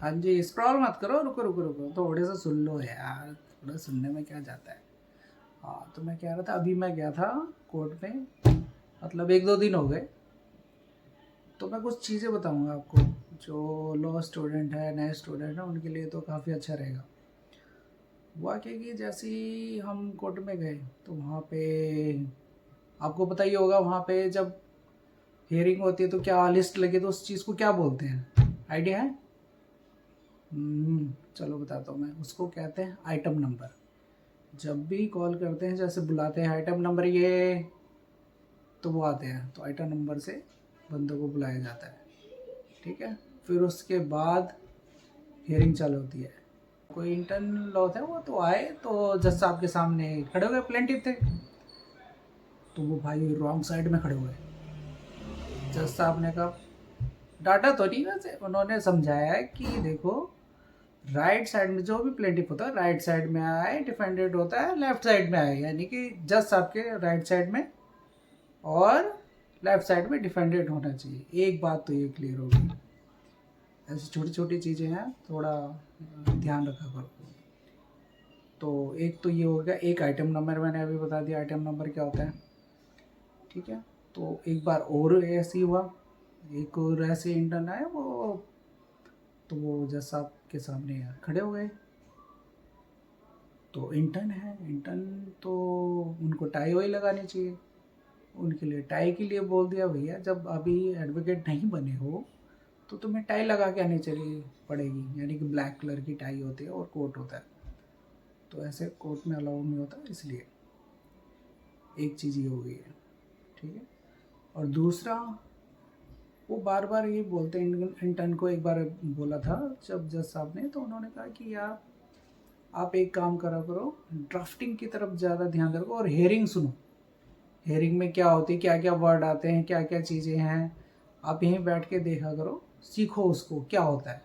हाँ जी, स्क्रॉल मत करो, रुको रुको रुको, थोड़े से सुन लो यार, थोड़ा सुनने में क्या जाता है। हाँ, तो मैं कह रहा था अभी मैं गया था कोर्ट में, मतलब 1-2 दिन हो गए। तो मैं कुछ चीज़ें बताऊंगा आपको, जो लॉ स्टूडेंट है, नए स्टूडेंट है, उनके लिए तो काफ़ी अच्छा रहेगा। हुआ क्या कि जैसे ही हम कोर्ट में गए, तो वहाँ पे आपको पता ही होगा, वहाँ पे जब हियरिंग होती है तो क्या लिस्ट लगे तो उस चीज़ को क्या बोलते हैं, आइडिया है? चलो बताता हूँ मैं, उसको कहते हैं आइटम नंबर। जब भी कॉल करते हैं, जैसे बुलाते हैं आइटम नंबर ये, तो वो आते हैं, तो आइटम नंबर से बंदों को बुलाया जाता है। ठीक है, फिर उसके बाद हियरिंग चालू होती है। कोई इंटर्न लॉ थे, वो तो आए तो जज साहब के सामने खड़े हो गए, प्लेंटिव थे, तो वो भाई रॉन्ग साइड में खड़े हुए। जज साहब ने कहा, डाटा तो नहीं, वैसे उन्होंने समझाया कि देखो, राइट साइड में जो भी प्लेंटिफ होता है राइट साइड में आए, डिफेंडेड होता है लेफ्ट साइड में आए, यानी कि जज साहब के राइट साइड में और लेफ्ट साइड में डिफेंडेड होना चाहिए। एक बात तो ये क्लियर होगी। ऐसी छोटी छोटी चीज़ें हैं, थोड़ा ध्यान रखा करो। तो एक तो ये हो गया, एक आइटम नंबर मैंने अभी बता दिया, आइटम नंबर क्या होता है। ठीक है, तो एक बार और ऐसे ही हुआ, एक और ऐसे इंटर्न आए, वो तो वो जज साहब के सामने खड़े हो गए। तो इंटर्न है, इंटर्न तो उनको टाई वाई लगानी चाहिए, उनके लिए टाई के लिए बोल दिया, भैया जब अभी एडवोकेट नहीं बने हो तो तुम्हें टाई लगा के आनी चाहिए पड़ेगी, यानी कि ब्लैक कलर की टाई होती है और कोट होता है, तो ऐसे कोट में अलाउ नहीं होता, इसलिए एक चीज़ ये हो गई है। ठीक है, और दूसरा, वो बार बार ये बोलते हैं, इंटर्न को एक बार बोला था जब जज साहब ने, तो उन्होंने कहा कि यार आप एक काम करा करो, ड्राफ्टिंग की तरफ ज़्यादा ध्यान रखो और हेयरिंग सुनो। हेयरिंग में क्या होती है, क्या क्या वर्ड आते हैं, क्या क्या चीज़ें हैं, आप यहीं बैठ के देखा करो, सीखो उसको क्या होता है।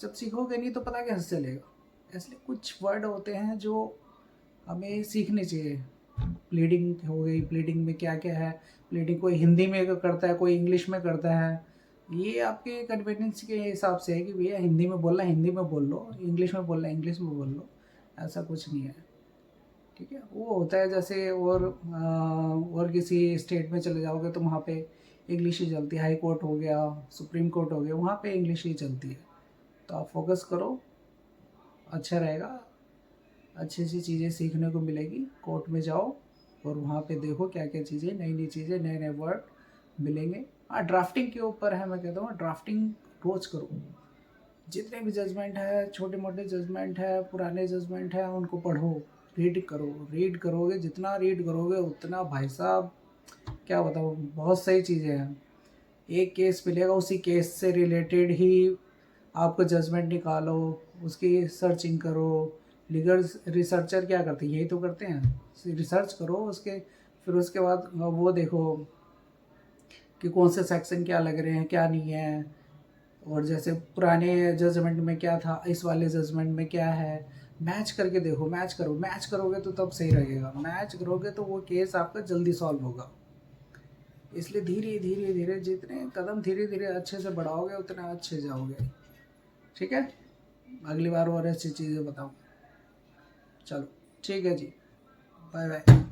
जब सीखोगे नहीं तो पता कैसे चलेगा। इसलिए कुछ वर्ड होते हैं जो हमें सीखने चाहिए। प्लीडिंग हो गई, प्लीडिंग में क्या क्या है, प्लीडिंग कोई हिंदी में करता है, कोई इंग्लिश में करता है, ये आपके कन्वीनियंस के हिसाब से है कि भैया हिंदी में बोलना हिंदी में बोल लो, इंग्लिश में बोलना इंग्लिश में बोल लो, ऐसा कुछ नहीं है। ठीक है, वो होता है जैसे, और किसी स्टेट में चले जाओगे तो वहाँ पे इंग्लिश ही चलती है, हाई कोर्ट हो गया, सुप्रीम कोर्ट हो गया, वहाँ पे इंग्लिश ही चलती है। तो आप फोकस करो, अच्छा रहेगा, अच्छी अच्छी चीज़ें सीखने को मिलेगी। कोर्ट में जाओ और वहाँ पे देखो क्या क्या चीज़ें, नई नई चीज़ें, नए नए वर्ड मिलेंगे। हाँ, ड्राफ्टिंग के ऊपर है, मैं कहता हूँ ड्राफ्टिंग रोज़ करो। जितने भी जजमेंट है, छोटे मोटे जजमेंट है, पुराने जजमेंट है, उनको पढ़ो, रीड करो। रीड करोगे, जितना रीड करोगे उतना भाई साहब क्या बताओ, बहुत सही चीज़ें हैं। एक केस मिलेगा, उसी केस से रिलेटेड ही आपको जजमेंट निकालो, उसकी सर्चिंग करो। लीगल रिसर्चर क्या करते हैं, यही तो करते हैं, रिसर्च करो उसके, फिर उसके बाद वो देखो कि कौन से सेक्शन क्या लग रहे हैं, क्या नहीं है, और जैसे पुराने जजमेंट में क्या था, इस वाले जजमेंट में क्या है, मैच करके देखो, मैच करो, मैच करोगे तो तब सही रहेगा, मैच करोगे तो वो केस आपका जल्दी सॉल्व होगा। इसलिए धीरे धीरे धीरे, जितने कदम धीरे धीरे अच्छे से बढ़ाओगे उतना अच्छे जाओगे। ठीक है, अगली बार और अच्छी चीज़ें बताऊँ। चलो ठीक है जी, बाय बाय।